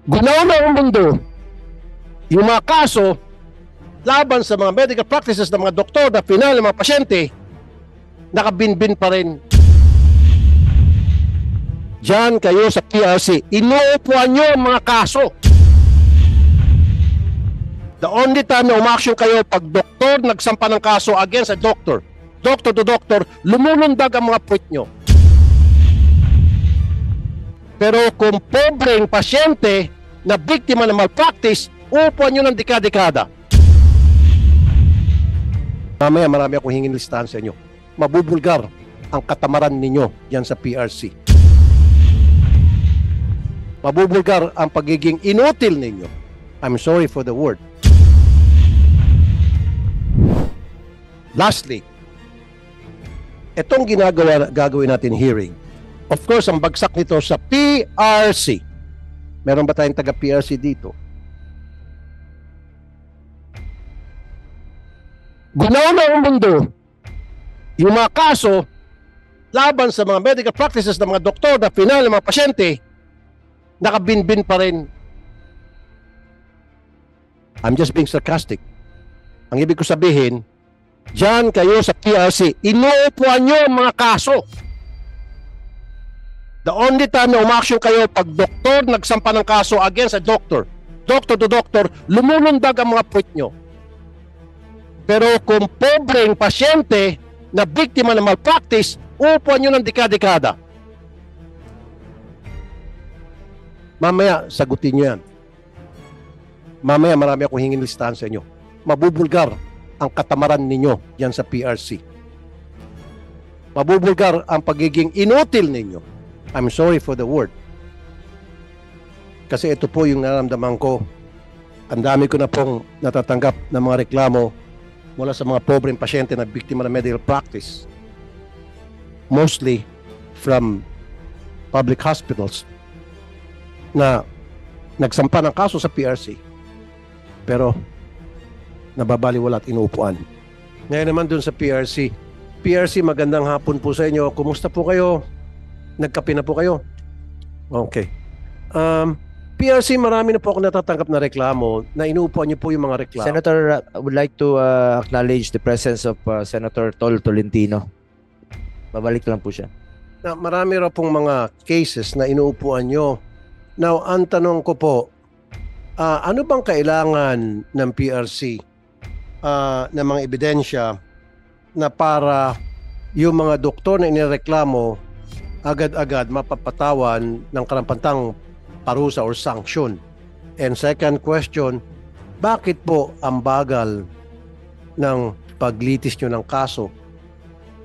Gunaw na ang mundo, yung mga kaso laban sa mga medical practices ng mga doktor na final ng mga pasyente, nakabinbin pa rin. Diyan kayo sa PRC, inuupuan nyo ang mga kaso. The only time na umaksyon kayo pag doktor nagsampa ng kaso against a doctor, doctor to doctor, lumulundag ang mga puwit nyo. Pero kung pobreng pasyente na biktima ng malpractice, upuan nyo ng dekada-dekada. Mamaya marami akong hingin listahan sa inyo. Mabubulgar ang katamaran ninyo yan sa PRC. Mabubulgar ang pagiging inutil ninyo. I'm sorry for the word. Lastly, itong gagawin natin hearing. Of course, ang bagsak nito sa PRC. Meron ba tayong taga-PRC dito? Gunaw na ang mundo, yung mga kaso laban sa mga medical practices ng mga doktor na final ng mga pasyente, nakabinbin pa rin. I'm just being sarcastic. Ang ibig ko sabihin, diyan kayo sa PRC, inuupuan nyo ang mga kaso. The only time na umaksyon kayo pag doktor nagsampa ng kaso against a doctor, doctor to doctor, lumulundag ang mga puwit nyo. Pero kung pobreng pasyente na biktima ng malpractice, upuan nyo ng dekada-dekada. Mamaya, sagutin nyo yan. Mamaya, marami akong hingin listahan sa inyo. Mabubulgar ang katamaran ninyo yan sa PRC. Mabubulgar ang pagiging inutil ninyo. I'm sorry for the word. Kasi ito po yung nararamdaman ko. Ang dami ko na pong natatanggap ng mga reklamo mula sa mga pobreng pasyente na biktima ng medical practice. Mostly from public hospitals na nagsampa ng kaso sa PRC. Pero nababaliwala at inuupuan. Ngayon naman dun sa PRC. PRC, magandang hapon po sa inyo. Kumusta po kayo? Nagkape na po kayo? Okay. PRC, marami na po ako natatanggap na reklamo na inuupuan niyo po yung mga reklamo. Senator, I would like to acknowledge the presence of Senator Tol Tolentino. Babalik lang po siya. Na marami raw pong mga cases na inuupuan nyo. Now, ang tanong ko po, ano bang kailangan ng PRC na mga ebidensya na para yung mga doktor na inireklamo agad-agad mapapatawan ng karampatang parusa or sanction? And second question, bakit po ang bagal ng paglitis nyo ng kaso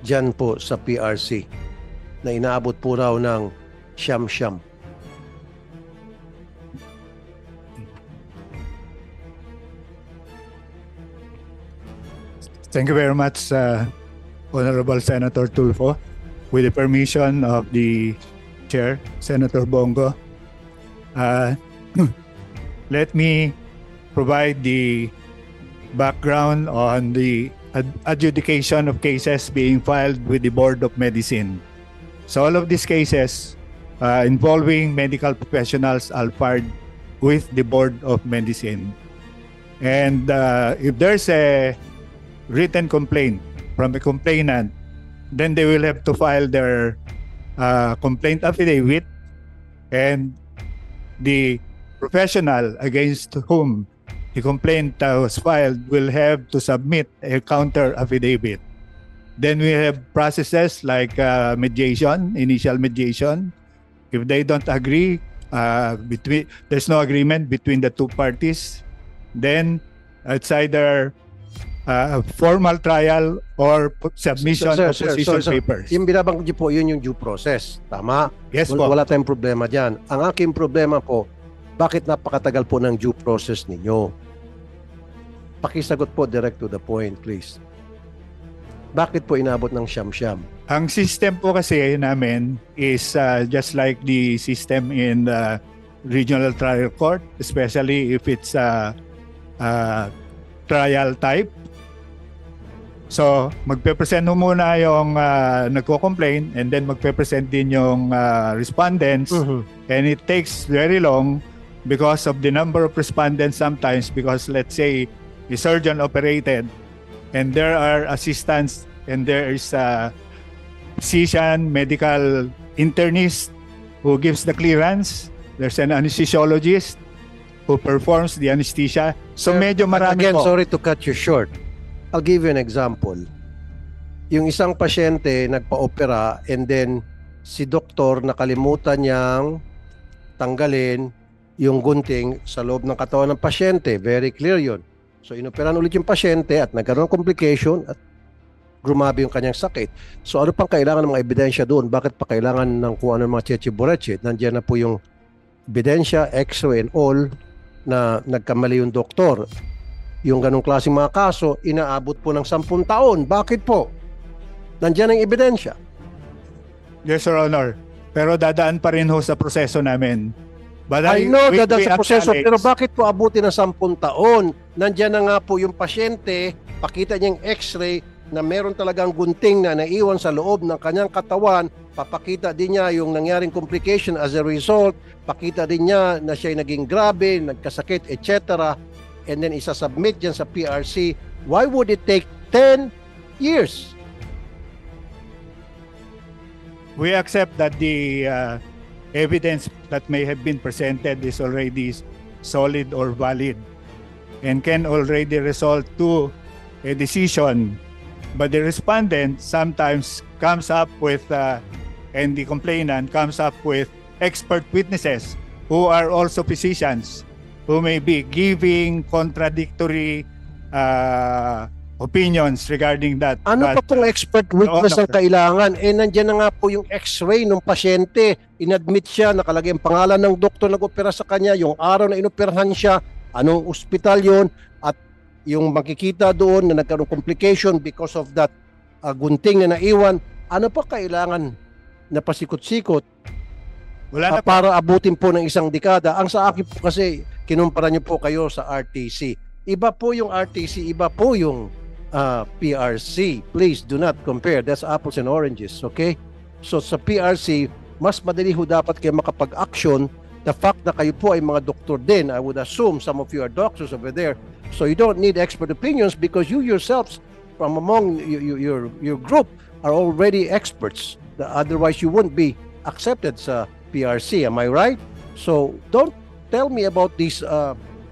dyan po sa PRC na inaabot po raw ng siyam-siyam? Thank you very much, Honorable Senator Tulfo. With the permission of the Chair, Senator Bongo, let me provide the background on the adjudication of cases being filed with the Board of Medicine. So all of these cases involving medical professionals are filed with the Board of Medicine. And if there's a written complaint from a complainant, then they will have to file their complaint affidavit, and the professional against whom the complaint was filed will have to submit a counter affidavit. Then we have processes like mediation, initial mediation. If they don't agree, there's no agreement between the two parties, then it's either formal trial or submission of position papers. Yung binabanggit po, yun yung due process. Tama? Yes po. Wala tayong problema dyan. Ang aking problema po, bakit napakatagal po ng due process ninyo? Pakisagot po direct to the point, please. Bakit po inabot ng siyam-siyam? Ang system po kasi namin is just like the system in the regional trial court, especially if it's a trial type. So, magpe-present muna yung nagko-complain, and then magpe-present din yung respondents. And it takes very long because of the number of respondents sometimes, because let's say the surgeon operated and there are assistants and there is a physician, medical internist who gives the clearance. There's an anesthesiologist who performs the anesthesia. So Sir, medyo marami again, po. sorry to cut you short. I'll give you an example. Yung isang pasyente nagpa-opera and then si doktor nakalimutan niyang tanggalin yung gunting sa loob ng katawan ng pasyente. Very clear yun. So inoperan ulit yung pasyente at nagkaroon ng complication at grumabi yung kanyang sakit. So ano pang kailangan ng mga ebidensya doon? Bakit pa kailangan ng kung ano mga cheche-boreche? Nandiyan na po yung ebidensya, x-ray and all na nagkamali yung doktor. Yung ganong klaseng mga kaso, inaabot po ng 10 taon. Bakit po? Nandiyan ang ebidensya. Yes, Your Honor. Pero dadaan pa rin ho sa proseso namin. But I know, we dadaan sa proseso, acknowledge- pero bakit po abuti ng 10 taon? Nandiyan na nga po yung pasyente, pakita niya yung x-ray na meron talagang gunting na naiwan sa loob ng kanyang katawan, papakita din niya yung nangyaring complication as a result, pakita din niya na siya naging grabe, nagkasakit, etc. And then isasubmit yan sa PRC. Why would it take 10 years? We accept that the evidence that may have been presented is already solid or valid and can already result to a decision. But the respondent sometimes comes up with, and the complainant comes up with expert witnesses who are also physicians who may be giving contradictory opinions regarding that. Ano pa pong expert witness ang kailangan? Nandiyan na nga po yung x-ray ng pasyente. Inadmit siya, nakalagay ang pangalan ng doktor nag-opera sa kanya, yung araw na inoperahan siya, anong ospital yon, at yung makikita doon na nagkaroon complication because of that gunting na naiwan. Ano pa kailangan na pasikot-sikot Wala na po. para abutin po ng isang dekada? Ang sa akin po kasi, kinumpara niyo po kayo sa RTC. Iba po yung RTC, iba po yung PRC. Please do not compare. That's apples and oranges, okay? So sa PRC, mas madali ho dapat kayo makapag-action. The fact na kayo po ay mga doktor din, I would assume some of you are doctors over there. So you don't need expert opinions because you yourselves from among your group are already experts. Otherwise you wouldn't be accepted sa PRC. Am I right? So don't tell me about these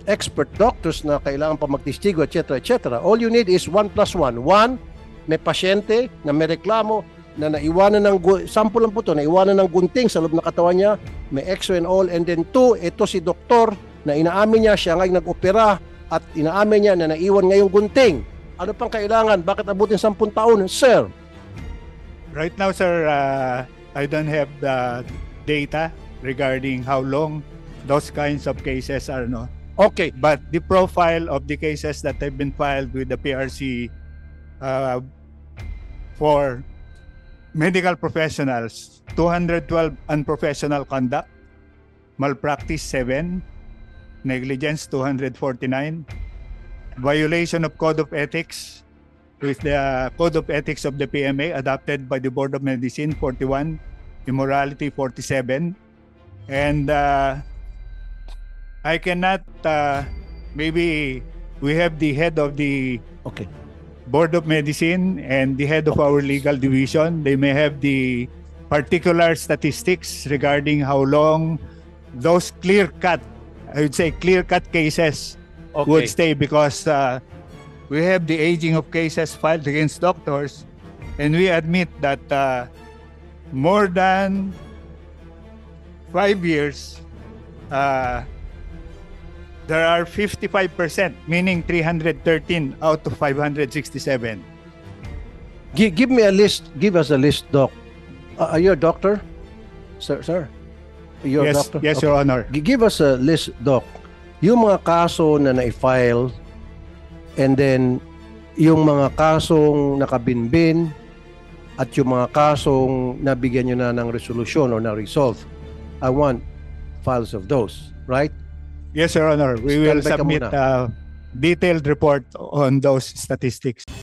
expert doctors na kailangan pa magtistigo, etc., etc. All you need is 1 plus 1. 1, may pasyente na may reklamo na naiwanan ng, sample lang po ito, naiwanan ng gunting sa loob ng katawan niya, may x-ray and all, and then 2, ito si doktor na inaamin niya, siya ngayon nag-opera at inaamin niya na naiwan ngayong gunting. Ano pang kailangan? Bakit abutin 10 taon? Sir? Right now, sir, I don't have the data regarding how long those kinds of cases are, no? Okay. But the profile of the cases that have been filed with the PRC for medical professionals, 212 unprofessional conduct, malpractice 7, negligence 249, violation of code of ethics with the code of ethics of the PMA adopted by the Board of Medicine 41, immorality 47, and I cannot, maybe we have the head of the Okay. Board of Medicine and the head of our legal division. They may have the particular statistics regarding how long those clear-cut, I would say clear-cut cases would stay, because we have the aging of cases filed against doctors, and we admit that more than 5 years, there are 55%, meaning 313 out of 567. Give me a list. Give us a list, Doc. Are you a doctor? Sir? You're a Yes, doctor? yes, Okay. Your Honor. Give us a list, Doc. Yung mga kaso na na-file and then yung mga kasong nakabinbin at yung mga kasong nabigyan nyo na ng resolution or na-resolve. I want files of those, right? Yes, Your Honor. We will Stand by ka submit muna. a detailed report on those statistics.